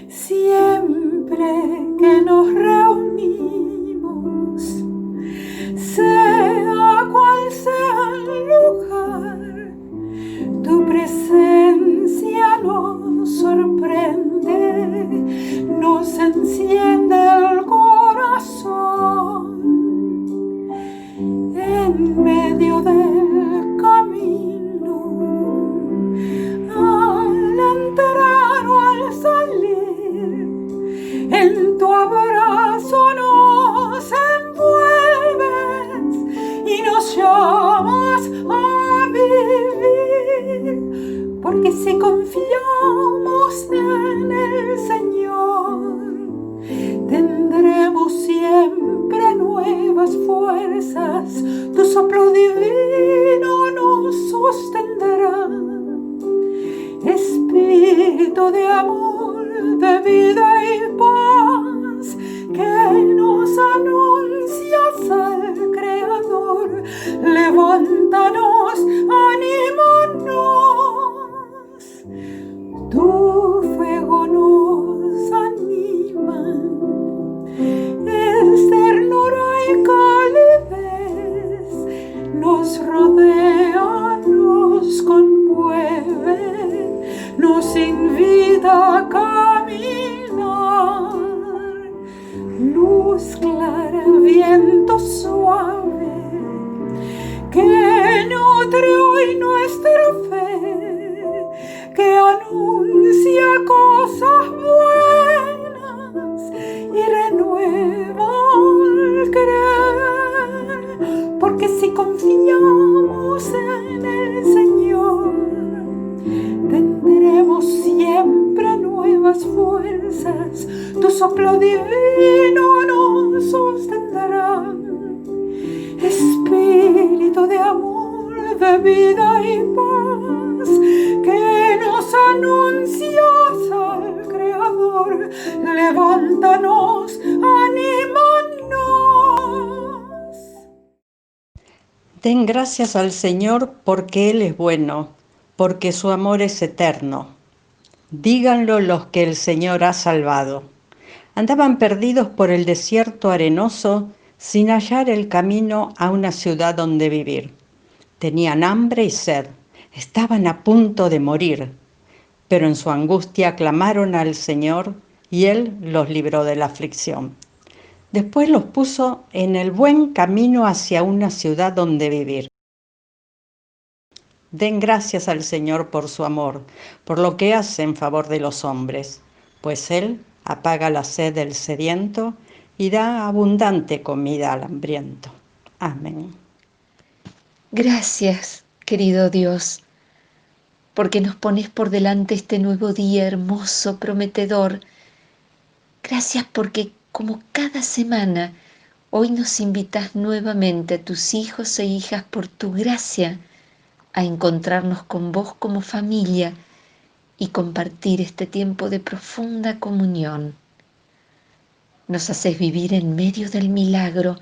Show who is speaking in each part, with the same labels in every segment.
Speaker 1: Siempre que nos reunimos, sea cual sea el lugar, tu presencia nos sorprende, nos enciende el corazón. En medio del camino, al entrar o al salir, en tu abrazo nos envuelves y nos llamas a vivir, porque si confiamos en el Señor, tendremos siempre nuevas fuerzas. Tu soplo divino nos sostendrá. Espíritu de amor, de vida y paz, que nos anuncias al Creador, levántanos, anímanos. Tu fuego nos anima, es ternura y calidez, nos rodea, nos conmueve, nos invita a caminar. Luz clara, viento suave, que nutre hoy nuestra fe, que anuncia cosas buenas y renueva al creer, porque si confiamos en el Señor, tendremos siempre nuevas fuerzas. Tu soplo divino nos sostendrá. Espíritu de amor, de vida y paz, que nos anuncias al Creador, levántanos, anímanos.
Speaker 2: Den gracias al Señor porque Él es bueno, porque su amor es eterno. Díganlo los que el Señor ha salvado. Andaban perdidos por el desierto arenoso sin hallar el camino a una ciudad donde vivir. Tenían hambre y sed, estaban a punto de morir, pero en su angustia clamaron al Señor y Él los libró de la aflicción. Después los puso en el buen camino hacia una ciudad donde vivir. Den gracias al Señor por su amor, por lo que hace en favor de los hombres, pues Él apaga la sed del sediento y da abundante comida al hambriento. Amén.
Speaker 3: Gracias, querido Dios, porque nos pones por delante este nuevo día hermoso, prometedor. Gracias porque, como cada semana, hoy nos invitas nuevamente a tus hijos e hijas por tu gracia a encontrarnos con vos como familia y compartir este tiempo de profunda comunión. Nos haces vivir en medio del milagro,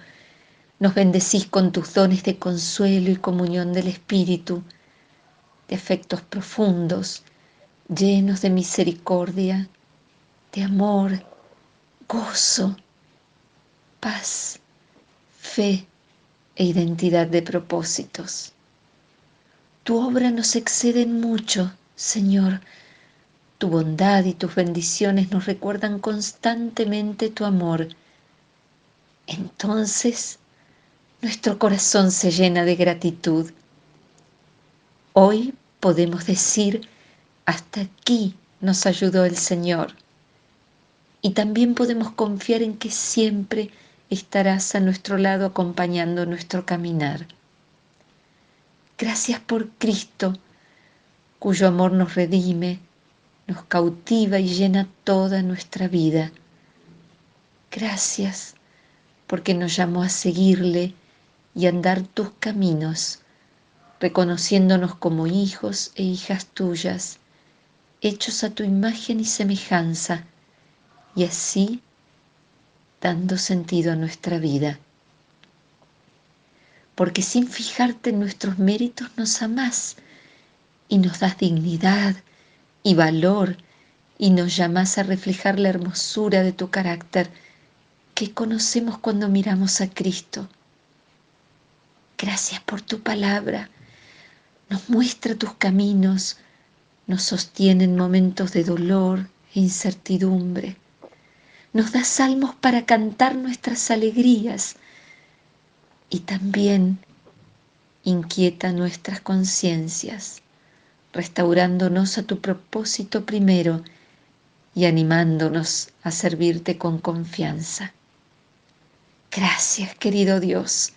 Speaker 3: nos bendecís con tus dones de consuelo y comunión del Espíritu, de afectos profundos, llenos de misericordia, de amor, gozo, paz, fe e identidad de propósitos. Tu obra nos excede en mucho, Señor. Tu bondad y tus bendiciones nos recuerdan constantemente tu amor. Entonces, nuestro corazón se llena de gratitud. Hoy podemos decir, hasta aquí nos ayudó el Señor. Y también podemos confiar en que siempre estarás a nuestro lado acompañando nuestro caminar. Gracias por Cristo, cuyo amor nos redime, nos cautiva y llena toda nuestra vida. Gracias porque nos llamó a seguirle y andar tus caminos, reconociéndonos como hijos e hijas tuyas, hechos a tu imagen y semejanza, y así dando sentido a nuestra vida. Porque sin fijarte en nuestros méritos nos amás y nos das dignidad y valor y nos llamás a reflejar la hermosura de tu carácter que conocemos cuando miramos a Cristo. Gracias por tu palabra. Nos muestra tus caminos, nos sostiene en momentos de dolor e incertidumbre. Nos da salmos para cantar nuestras alegrías y también inquieta nuestras conciencias, restaurándonos a tu propósito primero y animándonos a servirte con confianza. Gracias, querido Dios,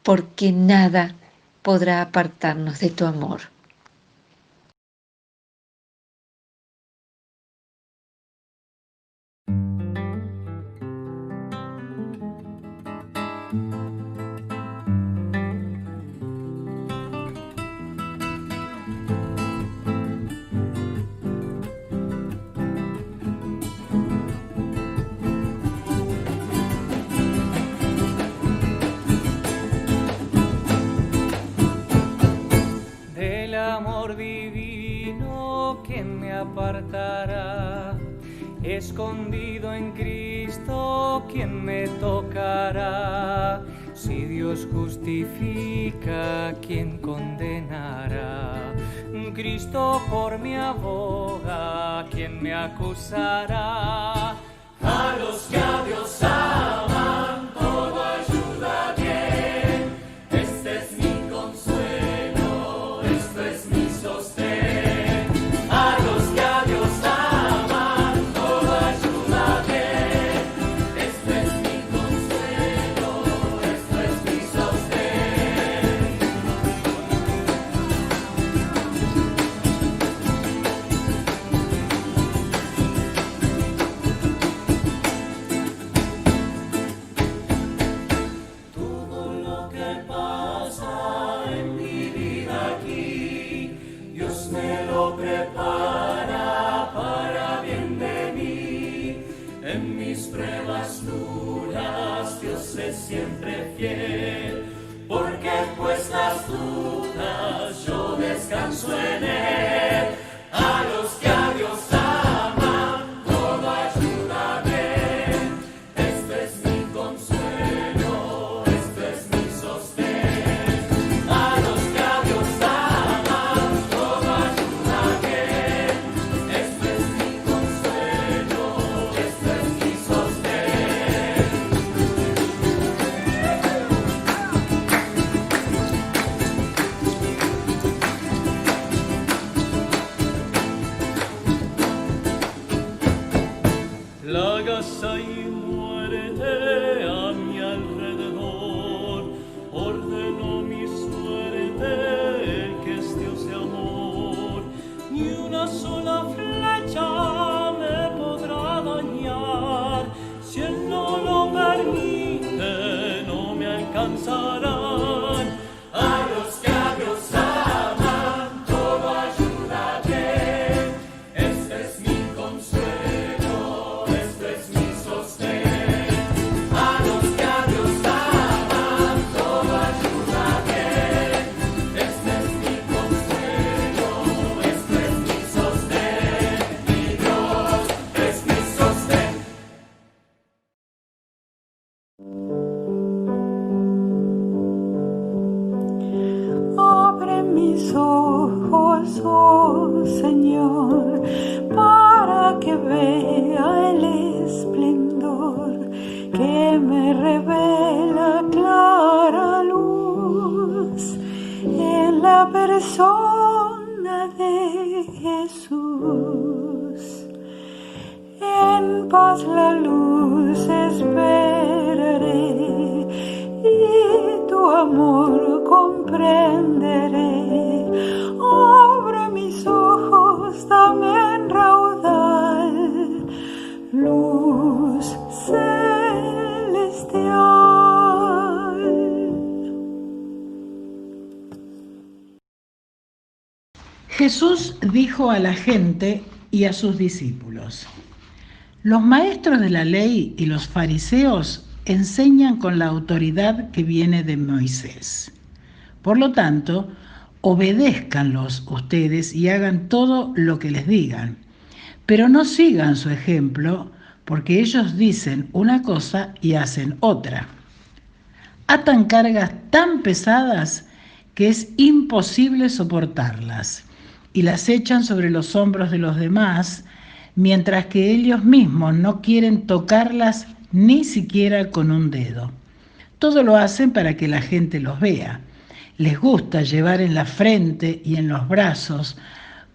Speaker 3: porque nada podrá apartarnos de tu amor.
Speaker 4: Del amor divino, ¿quién me apartará? Escondido en Cristo, ¿quién me tocará? Si Dios justifica, ¿quién condenará? Cristo por mí aboga, ¿quién me acusará? A los que a Dios aman, todo ayuda bien. Este es mi consuelo, esto es mi sostén. A los que a Dios aman, todo ayuda bien. Esto es mi consuelo, esto es mi sostén. Todo lo que pasa en mi vida aquí, Dios me lo prepara para bien de mí. En mis pruebas duras, Dios es siempre fiel, porque puestas dudas yo descanso en Él. A los que a Dios aman, todo ayuda bien. Esto es mi consuelo, esto es mi sostén. A los que a Dios aman, todo ayuda bien. Esto es mi consuelo, esto es mi sostén. Plagas y muerte a mi alrededor, ordenó mi suerte el que es Dios de amor. Ni una sola flecha me podrá dañar, si Él no lo permite, no me alcanzarán. A los que a Dios aman, todo ayuda bien. Este es mi consuelo, esto es mi sostén. A los que a Dios aman, todo ayuda bien. Este es mi consuelo, esto es mi sostén. Mi Dios es mi sostén.
Speaker 1: Abre mis ojos, oh Señor, para que vea el esplendor que me revela clara luz en la persona de Jesús. En paz la luz esperaré y tu amor comprenderé. Abre mis ojos, dame en raudal luz celestial.
Speaker 5: Jesús dijo a la gente y a sus discípulos: los maestros de la ley y los fariseos enseñan con la autoridad que viene de Moisés. Por lo tanto, obedézcanlos ustedes y hagan todo lo que les digan, Pero no sigan su ejemplo, porque ellos dicen una cosa y hacen otra. Atan cargas tan pesadas que es imposible soportarlas y las echan sobre los hombros de los demás, mientras que ellos mismos no quieren tocarlas ni siquiera con un dedo. Todo lo hacen para que la gente los vea. Les gusta llevar en la frente y en los brazos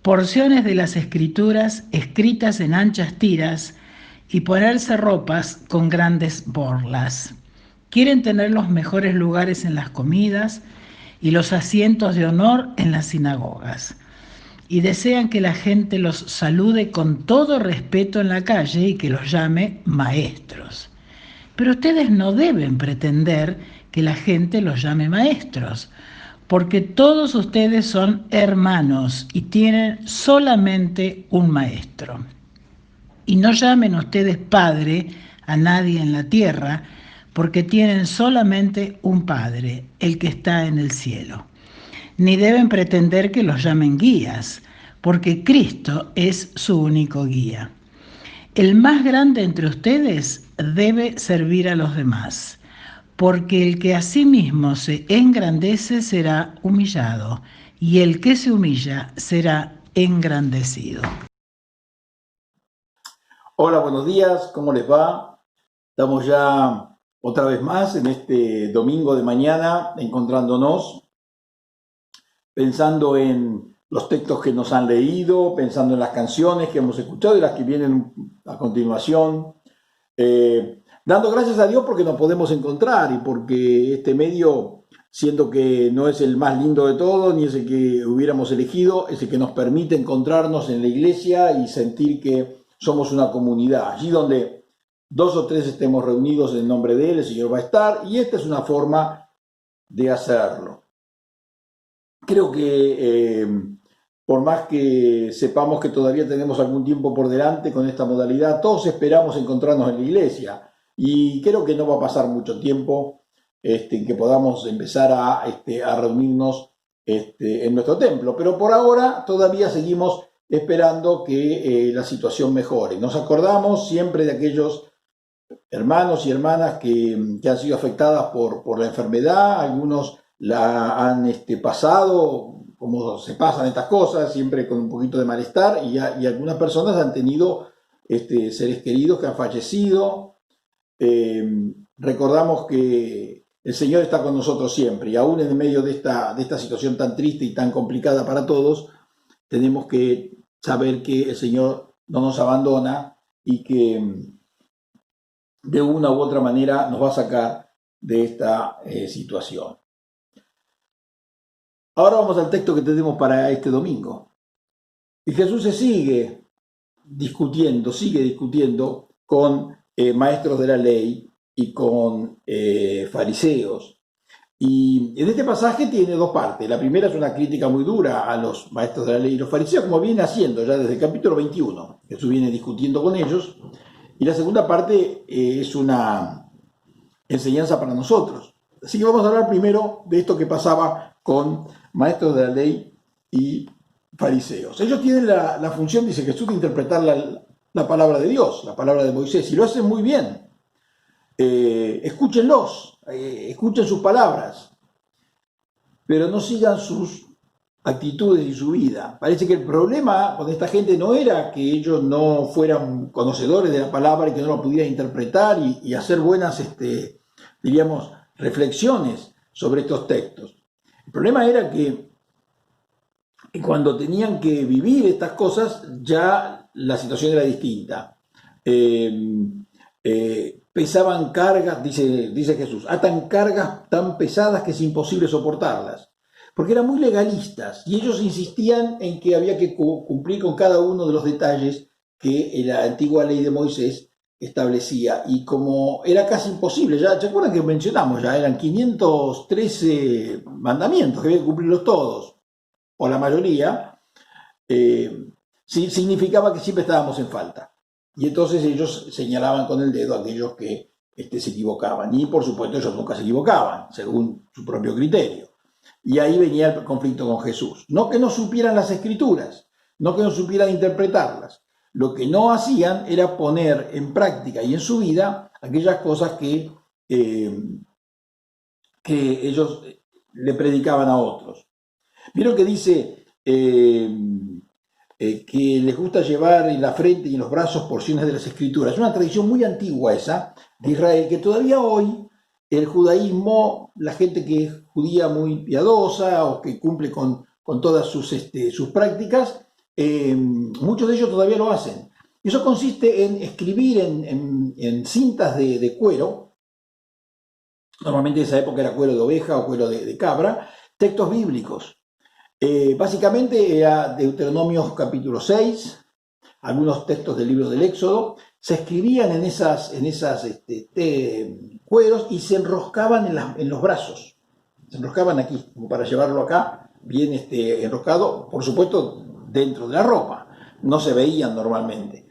Speaker 5: porciones de las escrituras escritas en anchas tiras y ponerse ropas con grandes borlas. Quieren tener los mejores lugares en las comidas y los asientos de honor en las sinagogas. Y desean que la gente los salude con todo respeto en la calle y que los llame maestros. Pero ustedes no deben pretender que la gente los llame maestros, porque todos ustedes son hermanos y tienen solamente un maestro. Y no llamen ustedes padre a nadie en la tierra, porque tienen solamente un Padre, el que está en el cielo. Ni deben pretender que los llamen guías, porque Cristo es su único guía. El más grande entre ustedes debe servir a los demás, porque el que a sí mismo se engrandece será humillado, y el que se humilla será engrandecido.
Speaker 6: Hola, buenos días, ¿cómo les va? Estamos ya otra vez más en este domingo de mañana, encontrándonos, pensando en los textos que nos han leído, pensando en las canciones que hemos escuchado y las que vienen a continuación, dando gracias a Dios porque nos podemos encontrar y porque este medio, siendo que no es el más lindo de todos, ni es el que hubiéramos elegido, es el que nos permite encontrarnos en la iglesia y sentir que somos una comunidad, allí donde 2 o 3 estemos reunidos en el nombre de Él, el Señor va a estar, y esta es una forma de hacerlo. Creo que por más que sepamos que todavía tenemos algún tiempo por delante con esta modalidad, todos esperamos encontrarnos en la iglesia, y creo que no va a pasar mucho tiempo en que podamos empezar a reunirnos en nuestro templo, pero por ahora todavía seguimos esperando que la situación mejore. Nos acordamos siempre de aquellos hermanos y hermanas que han sido afectadas por la enfermedad, algunos la han pasado, como se pasan estas cosas, siempre con un poquito de malestar, y algunas personas han tenido seres queridos que han fallecido. Recordamos que el Señor está con nosotros siempre, y aún en medio de esta situación tan triste y tan complicada para todos, tenemos que saber que el Señor no nos abandona y que de una u otra manera nos va a sacar de esta situación. Ahora vamos al texto que tenemos para este domingo. Y Jesús sigue discutiendo con maestros de la ley y con fariseos. Y en este pasaje tiene 2 partes. La primera es una crítica muy dura a los maestros de la ley y los fariseos, como viene haciendo ya desde el capítulo 21. Jesús viene discutiendo con ellos. Y la segunda parte es una enseñanza para nosotros. Así que vamos a hablar primero de esto que pasaba con maestros de la ley y fariseos. Ellos tienen la función, dice Jesús, de interpretar la palabra de Dios, la palabra de Moisés, y lo hacen muy bien. Escúchenlos, escuchen sus palabras, pero no sigan sus actitudes y su vida. Parece que el problema con esta gente no era que ellos no fueran conocedores de la palabra y que no la pudieran interpretar y hacer buenas, diríamos, reflexiones sobre estos textos. El problema era que cuando tenían que vivir estas cosas, ya la situación era distinta. Pesaban cargas, dice Jesús, atan cargas tan pesadas que es imposible soportarlas. Porque eran muy legalistas y ellos insistían en que había que cumplir con cada uno de los detalles que la antigua ley de Moisés establecía. Y como era casi imposible, ya ¿se acuerdan que mencionamos? Ya eran 513 mandamientos que había que cumplirlos todos, o la mayoría, significaba que siempre estábamos en falta. Y entonces ellos señalaban con el dedo a aquellos que se equivocaban. Y por supuesto ellos nunca se equivocaban, según su propio criterio. Y ahí venía el conflicto con Jesús. No que no supieran las escrituras, no que no supieran interpretarlas, Lo que no hacían era poner en práctica y en su vida aquellas cosas que ellos le predicaban a otros. Vieron que dice que les gusta llevar en la frente y en los brazos porciones de las Escrituras. Es una tradición muy antigua esa de Israel, que todavía hoy el judaísmo, la gente que es judía muy piadosa o que cumple con todas sus prácticas, muchos de ellos todavía lo hacen. Eso consiste en escribir en cintas de cuero, normalmente en esa época era cuero de oveja o cuero de cabra, textos bíblicos. Básicamente era Deuteronomio capítulo 6, algunos textos del libro del Éxodo, se escribían en esas cueros y se enroscaban en los brazos. Se enroscaban aquí, como para llevarlo acá, bien enroscado, por supuesto dentro de la ropa, no se veían normalmente.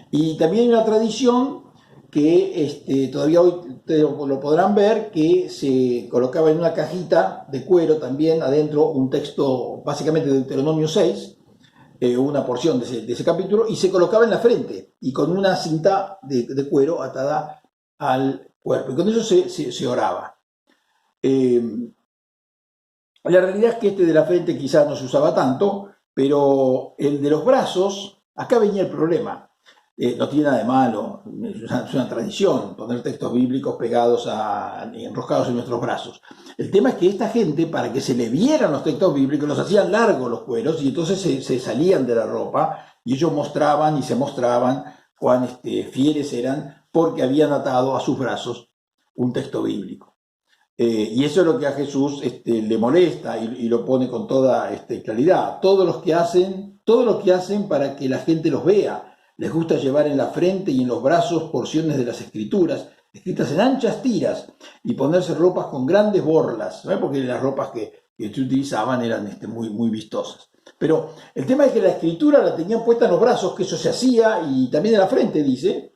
Speaker 6: Y también hay una tradición que todavía hoy ustedes lo podrán ver, que se colocaba en una cajita de cuero también adentro un texto, básicamente de Deuteronomio 6, una porción de ese capítulo, y se colocaba en la frente y con una cinta de cuero atada al cuerpo. Y con eso se oraba. La realidad es que de la frente quizás no se usaba tanto, pero el de los brazos, acá venía el problema. No tiene nada de malo, es una tradición poner textos bíblicos pegados enroscados en nuestros brazos. El tema es que esta gente, para que se le vieran los textos bíblicos, los hacían largos los cueros y entonces se salían de la ropa y ellos mostraban y se mostraban cuán fieles eran porque habían atado a sus brazos un texto bíblico. Y eso es lo que a Jesús le molesta y lo pone con toda claridad. Todo lo que hacen para que la gente los vea. Les gusta llevar en la frente y en los brazos porciones de las Escrituras, escritas en anchas tiras, y ponerse ropas con grandes borlas, ¿no? Porque las ropas que se utilizaban eran muy, muy vistosas. Pero el tema es que la Escritura la tenían puesta en los brazos, que eso se hacía, y también en la frente, dice,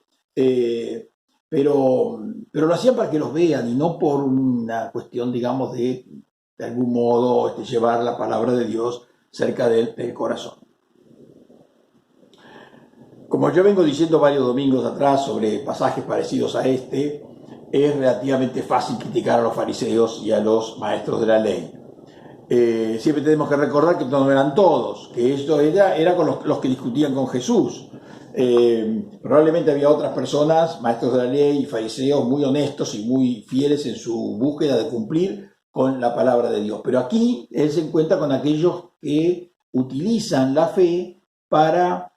Speaker 6: pero lo hacían para que los vean, y no por una cuestión, digamos, de algún modo llevar la palabra de Dios cerca del corazón. Como yo vengo diciendo varios domingos atrás sobre pasajes parecidos a es relativamente fácil criticar a los fariseos y a los maestros de la ley. Siempre tenemos que recordar que no eran todos, que esto era con los que discutían con Jesús. Probablemente había otras personas, maestros de la ley y fariseos, muy honestos y muy fieles en su búsqueda de cumplir con la palabra de Dios. Pero aquí él se encuentra con aquellos que utilizan la fe para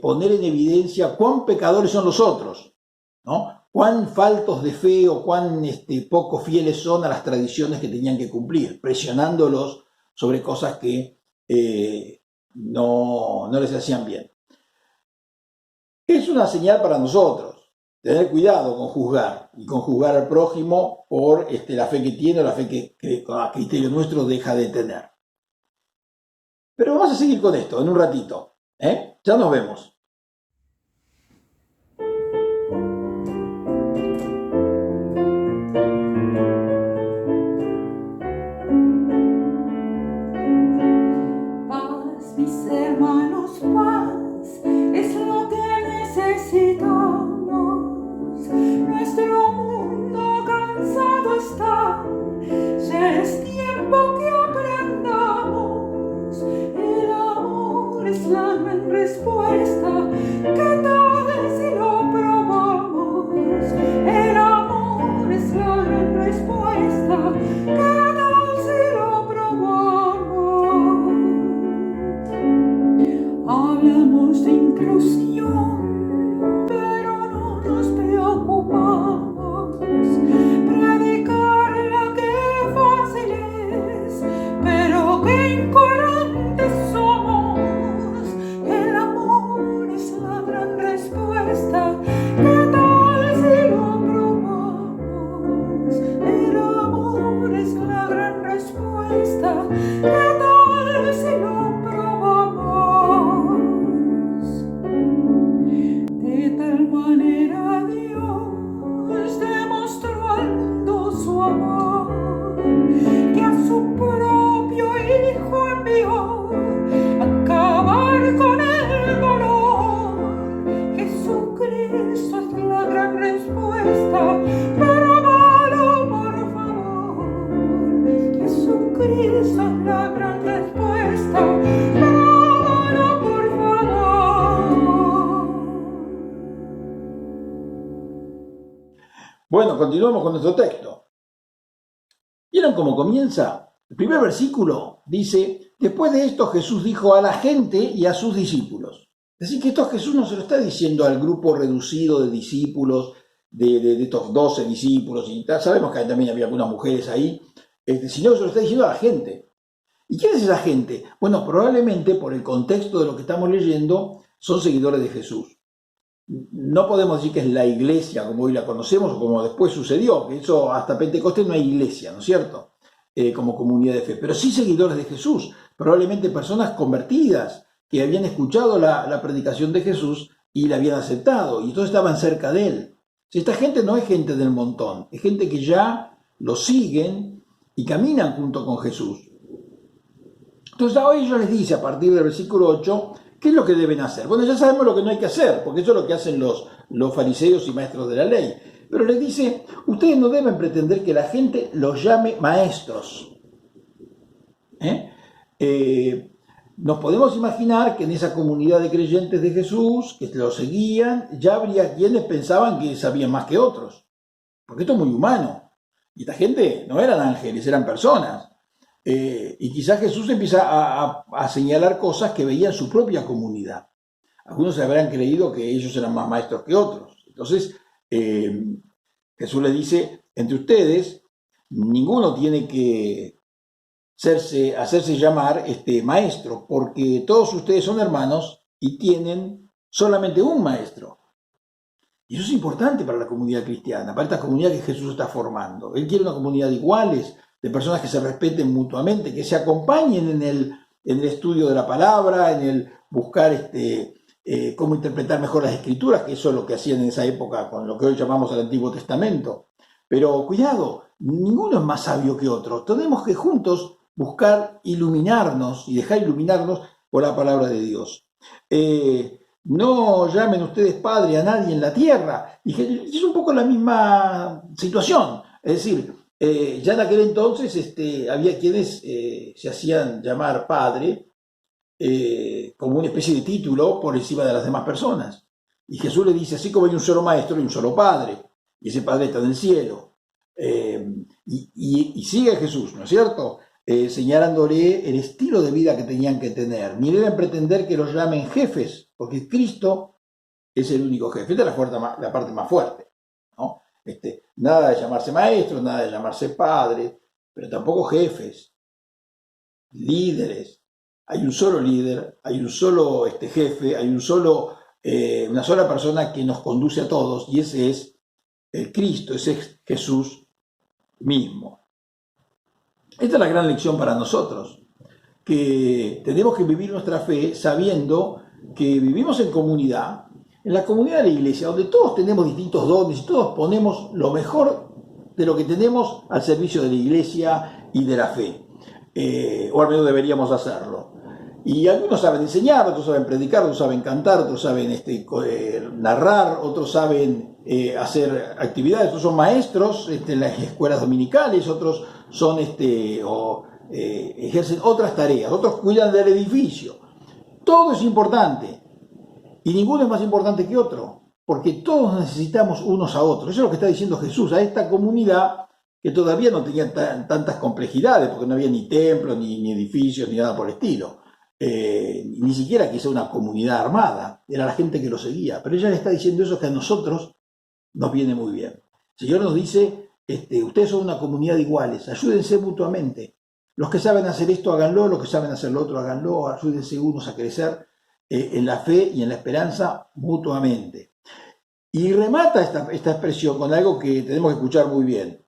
Speaker 6: poner en evidencia cuán pecadores son los otros, ¿no? Cuán faltos de fe o cuán poco fieles son a las tradiciones que tenían que cumplir, presionándolos sobre cosas que no les hacían bien. Es una señal para nosotros, tener cuidado con juzgar y con juzgar al prójimo por la fe que tiene o la fe que a criterio nuestro deja de tener. Pero vamos a seguir con esto en un ratito. Ya nos vemos.
Speaker 1: Paz, mis hermanos, paz es lo que necesitamos. Nuestro mundo cansado está, ya es tiempo que aprendamos. El amor es la respuesta. Jesucristo es la gran respuesta. Pruébalo, por favor. Jesucristo es la gran respuesta. Pruébalo, por favor.
Speaker 6: Bueno, continuamos con nuestro texto. ¿Vieron cómo comienza? El primer versículo dice: después de esto Jesús dijo a la gente y a sus discípulos. Es decir, que esto Jesús no se lo está diciendo al grupo reducido de discípulos, de estos 12 discípulos, y tal. Sabemos que también había algunas mujeres ahí, sino que se lo está diciendo a la gente. ¿Y quién es esa gente? Bueno, probablemente por el contexto de lo que estamos leyendo, son seguidores de Jesús. No podemos decir que es la iglesia como hoy la conocemos o como después sucedió, que eso hasta Pentecostés no hay iglesia, ¿no es cierto? Como comunidad de fe, pero sí seguidores de Jesús, probablemente personas convertidas que habían escuchado la predicación de Jesús y la habían aceptado, y entonces estaban cerca de él. Esta gente no es gente del montón, es gente que ya lo siguen y caminan junto con Jesús. Entonces a ellos les dice a partir del versículo 8, ¿qué es lo que deben hacer? Bueno, ya sabemos lo que no hay que hacer, porque eso es lo que hacen los fariseos y maestros de la ley. Pero les dice, ustedes no deben pretender que la gente los llame maestros. Nos podemos imaginar que en esa comunidad de creyentes de Jesús, que lo seguían, ya habría quienes pensaban que sabían más que otros. Porque esto es muy humano. Y esta gente no eran ángeles, eran personas. Y quizás Jesús empieza a señalar cosas que veía en su propia comunidad. Algunos se habrán creído que ellos eran más maestros que otros. Entonces, Jesús le dice, entre ustedes, ninguno tiene que hacerse llamar maestro, porque todos ustedes son hermanos y tienen solamente un maestro. Y eso es importante para la comunidad cristiana, para esta comunidad que Jesús está formando. Él quiere una comunidad de iguales, de personas que se respeten mutuamente, que se acompañen en el estudio de la palabra, en el buscar cómo interpretar mejor las escrituras, que eso es lo que hacían en esa época con lo que hoy llamamos el Antiguo Testamento. Pero cuidado, ninguno es más sabio que otro. Tenemos que juntos buscar iluminarnos y dejar iluminarnos por la palabra de Dios. No llamen ustedes padre a nadie en la tierra. Y es un poco la misma situación. Es decir, ya en aquel entonces había quienes se hacían llamar padre como una especie de título por encima de las demás personas. Y Jesús le dice, así como hay un solo maestro y un solo padre, y ese padre está en el cielo. Y sigue Jesús, ¿no es cierto? Señalándole el estilo de vida que tenían que tener. Ni deben pretender que los llamen jefes, porque Cristo es el único jefe. Esta es la parte más fuerte, ¿no? Nada de llamarse maestro, nada de llamarse padre, pero tampoco jefes, líderes. Hay un solo líder, hay un solo jefe, hay una sola persona que nos conduce a todos, y ese es el Cristo, ese es Jesús mismo. Esta es la gran lección para nosotros, que tenemos que vivir nuestra fe sabiendo que vivimos en comunidad, en la comunidad de la iglesia, donde todos tenemos distintos dones y todos ponemos lo mejor de lo que tenemos al servicio de la iglesia y de la fe, o al menos deberíamos hacerlo. Y algunos saben enseñar, otros saben predicar, otros saben cantar, otros saben narrar, otros saben hacer actividades, otros son maestros en las escuelas dominicales, otros son ejercen otras tareas, otros cuidan del edificio. Todo es importante y ninguno es más importante que otro, porque todos necesitamos unos a otros. Eso es lo que está diciendo Jesús a esta comunidad que todavía no tenía tantas complejidades, porque no había ni templos, ni edificios, ni nada por el estilo. Ni siquiera quizá una comunidad armada, era la gente que lo seguía, pero ella le está diciendo eso que a nosotros nos viene muy bien. El Señor nos dice, ustedes son una comunidad de iguales, ayúdense mutuamente, los que saben hacer esto háganlo, los que saben hacer lo otro háganlo, ayúdense unos a crecer en la fe y en la esperanza mutuamente. Y remata esta expresión con algo que tenemos que escuchar muy bien,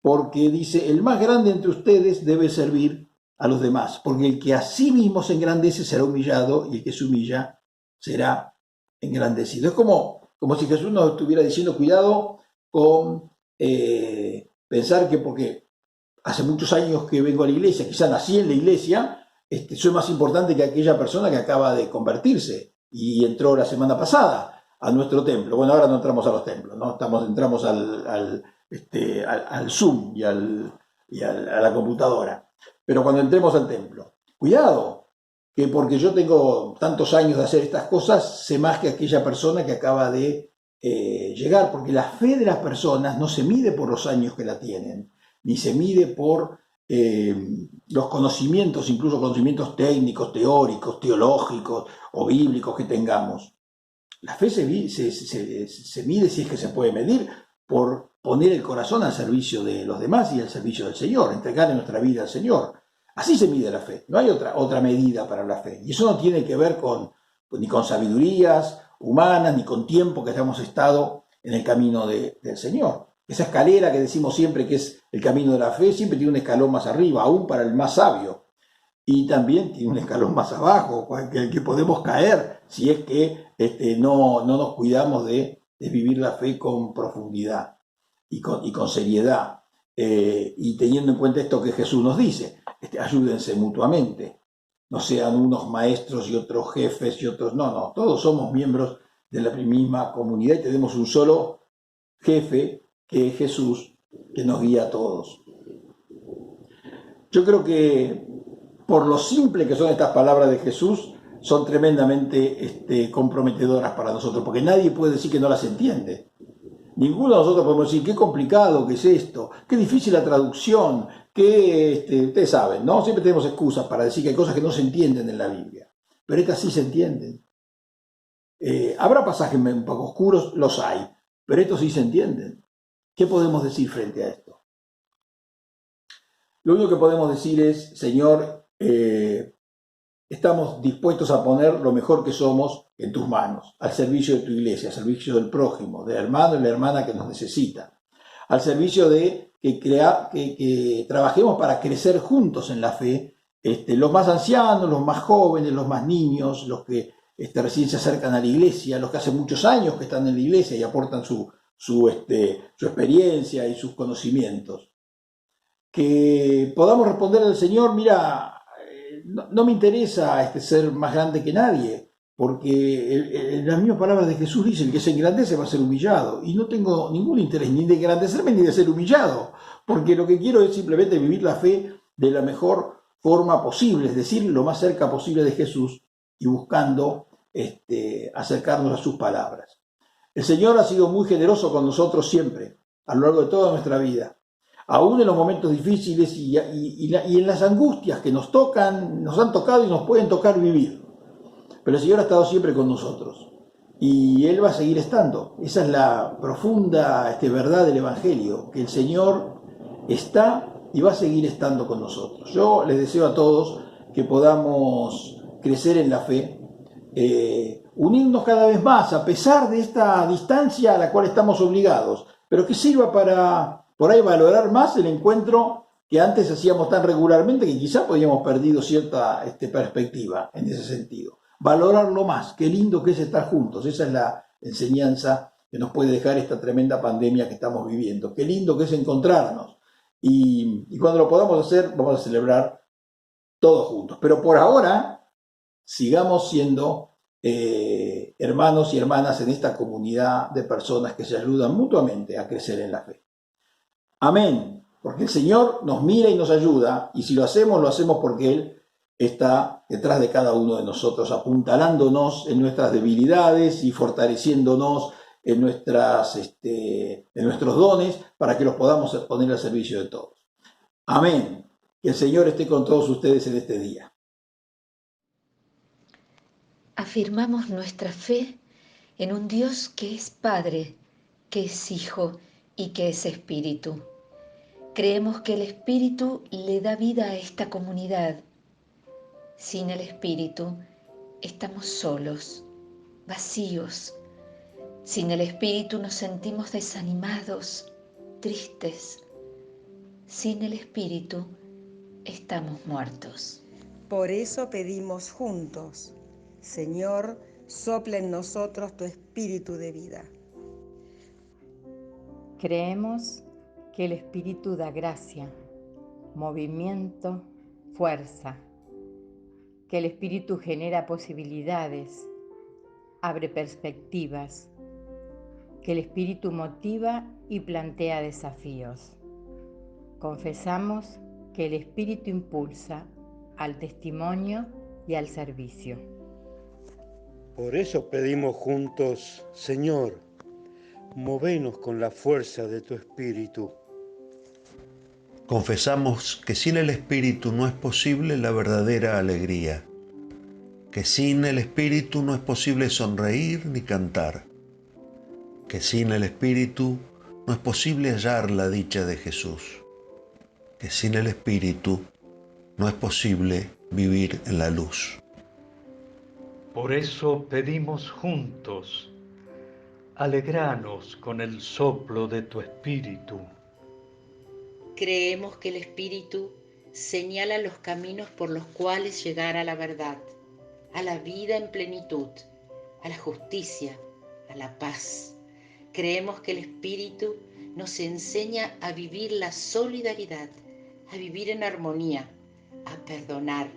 Speaker 6: porque dice, el más grande entre ustedes debe servir a los demás, porque el que a sí mismo se engrandece será humillado y el que se humilla será engrandecido. Es como si Jesús nos estuviera diciendo, cuidado con pensar que porque hace muchos años que vengo a la iglesia, quizás nací en la iglesia, soy más importante que aquella persona que acaba de convertirse y entró la semana pasada. a nuestro templo. Bueno, ahora no entramos a los templos, ¿no? Entramos al Zoom y a la computadora. Pero cuando entremos al templo, cuidado, que porque yo tengo tantos años de hacer estas cosas, sé más que aquella persona que acaba de llegar, porque la fe de las personas no se mide por los años que la tienen, ni se mide por los conocimientos, incluso conocimientos técnicos, teóricos, teológicos o bíblicos que tengamos. La fe se mide, si es que se puede medir, por poner el corazón al servicio de los demás y al servicio del Señor, entregarle nuestra vida al Señor. Así se mide la fe, no hay otra medida para la fe. Y eso no tiene que ver ni con sabidurías humanas, ni con tiempo que hayamos estado en el camino del Señor. Esa escalera que decimos siempre que es el camino de la fe, siempre tiene un escalón más arriba, aún para el más sabio. Y también tiene un escalón más abajo, que podemos caer si es que no nos cuidamos de vivir la fe con profundidad y con seriedad. Y teniendo en cuenta esto que Jesús nos dice, ayúdense mutuamente. No sean unos maestros y otros jefes y otros... No, todos somos miembros de la misma comunidad y tenemos un solo jefe, que es Jesús, que nos guía a todos. Yo creo que por lo simple que son estas palabras de Jesús, son tremendamente comprometedoras para nosotros, porque nadie puede decir que no las entiende. Ninguno de nosotros podemos decir, qué complicado que es esto, qué difícil la traducción, ustedes saben, ¿no? Siempre tenemos excusas para decir que hay cosas que no se entienden en la Biblia, pero estas sí se entienden. Habrá pasajes un poco oscuros, los hay, pero estos sí se entienden. ¿Qué podemos decir frente a esto? Lo único que podemos decir es, Señor, estamos dispuestos a poner lo mejor que somos en tus manos, al servicio de tu iglesia, al servicio del prójimo, del hermano y la hermana que nos necesita, al servicio de que trabajemos para crecer juntos en la fe, los más ancianos, los más jóvenes, los más niños, los que recién se acercan a la iglesia, los que hace muchos años que están en la iglesia y aportan su experiencia y sus conocimientos. Que podamos responder al Señor, mira, no me interesa ser más grande que nadie, porque en las mismas palabras de Jesús dice, el que se engrandece va a ser humillado, y no tengo ningún interés ni de engrandecerme ni de ser humillado, porque lo que quiero es simplemente vivir la fe de la mejor forma posible, es decir, lo más cerca posible de Jesús y buscando acercarnos a sus palabras. El Señor ha sido muy generoso con nosotros siempre, a lo largo de toda nuestra vida. Aún en los momentos difíciles y en las angustias que nos han tocado y nos pueden tocar vivir. Pero el Señor ha estado siempre con nosotros y Él va a seguir estando. Esa es la profunda verdad del Evangelio, que el Señor está y va a seguir estando con nosotros. Yo les deseo a todos que podamos crecer en la fe, unirnos cada vez más a pesar de esta distancia a la cual estamos obligados, pero que sirva para por ahí valorar más el encuentro que antes hacíamos tan regularmente que quizá podíamos perdido cierta perspectiva en ese sentido. Valorarlo más, qué lindo que es estar juntos, esa es la enseñanza que nos puede dejar esta tremenda pandemia que estamos viviendo. Qué lindo que es encontrarnos y cuando lo podamos hacer vamos a celebrar todos juntos. Pero por ahora sigamos siendo hermanos y hermanas en esta comunidad de personas que se ayudan mutuamente a crecer en la fe. Amén, porque el Señor nos mira y nos ayuda, y si lo hacemos porque Él está detrás de cada uno de nosotros, apuntalándonos en nuestras debilidades y fortaleciéndonos en nuestros dones para que los podamos poner al servicio de todos. Amén. Que el Señor esté con todos ustedes en este día.
Speaker 3: Afirmamos nuestra fe en un Dios que es Padre, que es Hijo y que es Espíritu. Creemos que el Espíritu le da vida a esta comunidad. Sin el Espíritu estamos solos, vacíos. Sin el Espíritu nos sentimos desanimados, tristes. Sin el Espíritu estamos muertos.
Speaker 7: Por eso pedimos juntos, Señor, sopla en nosotros tu espíritu de vida.
Speaker 8: Creemos que el Espíritu da gracia, movimiento, fuerza, que el Espíritu genera posibilidades, abre perspectivas, que el Espíritu motiva y plantea desafíos. Confesamos que el Espíritu impulsa al testimonio y al servicio.
Speaker 9: Por eso pedimos juntos, Señor, movenos con la fuerza de tu Espíritu.
Speaker 10: Confesamos que sin el Espíritu no es posible la verdadera alegría, que sin el Espíritu no es posible sonreír ni cantar, que sin el Espíritu no es posible hallar la dicha de Jesús, que sin el Espíritu no es posible vivir en la luz.
Speaker 11: Por eso pedimos juntos, alegranos con el soplo de tu Espíritu.
Speaker 12: Creemos que el Espíritu señala los caminos por los cuales llegar a la verdad, a la vida en plenitud, a la justicia, a la paz. Creemos que el Espíritu nos enseña a vivir la solidaridad, a vivir en armonía, a perdonar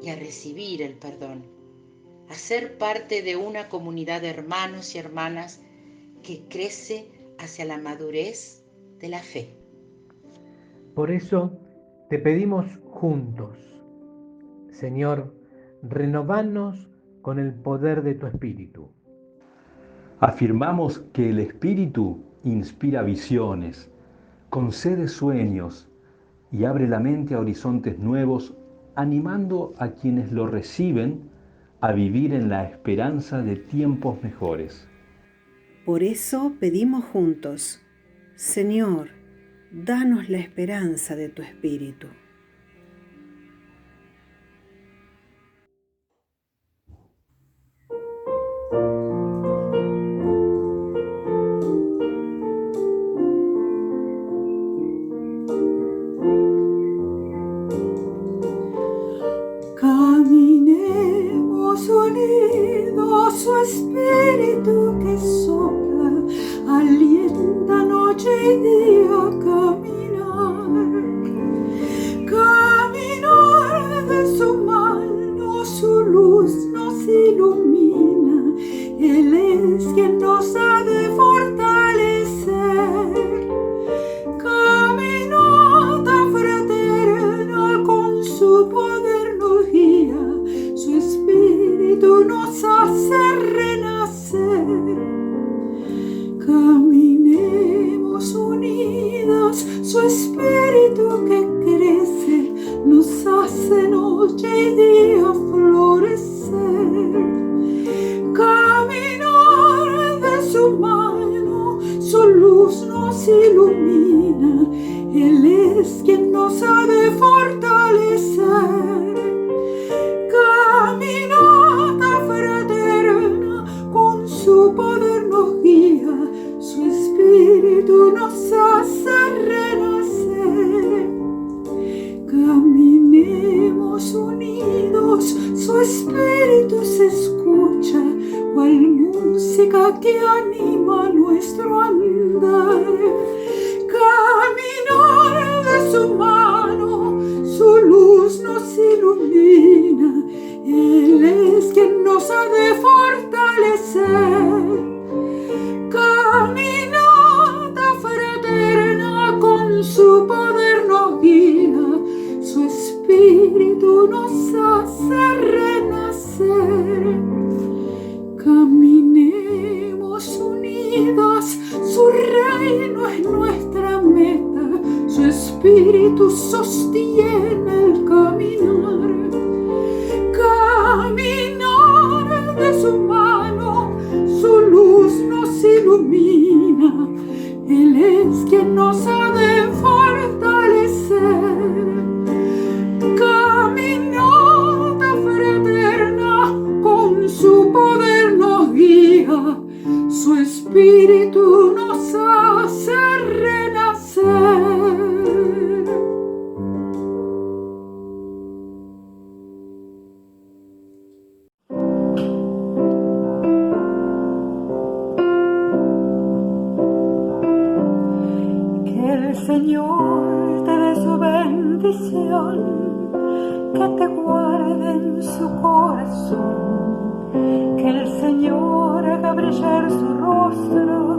Speaker 12: y a recibir el perdón, a ser parte de una comunidad de hermanos y hermanas que crece hacia la madurez de la fe.
Speaker 13: Por eso te pedimos juntos, Señor, renovanos con el poder de tu Espíritu.
Speaker 14: Afirmamos que el Espíritu inspira visiones, concede sueños y abre la mente a horizontes nuevos, animando a quienes lo reciben a vivir en la esperanza de tiempos mejores.
Speaker 15: Por eso pedimos juntos, Señor, danos la esperanza de tu Espíritu.
Speaker 1: Caminemos unidos, su Espíritu que sopla, alienta noche y día a caminar. Caminar de su mano, su luz nos ilumina, Él es quien nos ha de fortalecer. Caminata fraterna con su poder nos guía, su Espíritu nos hace renacer. Caminemos unidas, su Espíritu que crece nos hace noche y día florecer. Caminar de su mano, su luz nos ilumina, Él es quien nos ha de fortalecer. Caminata fraterna con su poder nos guía, su Espíritu nos hace renacer. Caminemos unidos, su Espíritu se escucha, cual música que anima nuestro andar. Caminar de su mano, su luz nos ilumina, Él es quien nos ha de fortalecer. Caminata fraterna con su poder nos guía, su Espíritu nos hace renacer. Caminemos unidos, su reino es nuestra meta, su Espíritu sostiene el caminar. Caminar de su mano, su luz nos ilumina, Él es quien nos ha de fortalecer. Caminata fraterna con su poder nos guía, su Espíritu nos hace renacer. Que el Señor te dé su bendición, que te guarde en su corazón que el Señor haga brillar su rostro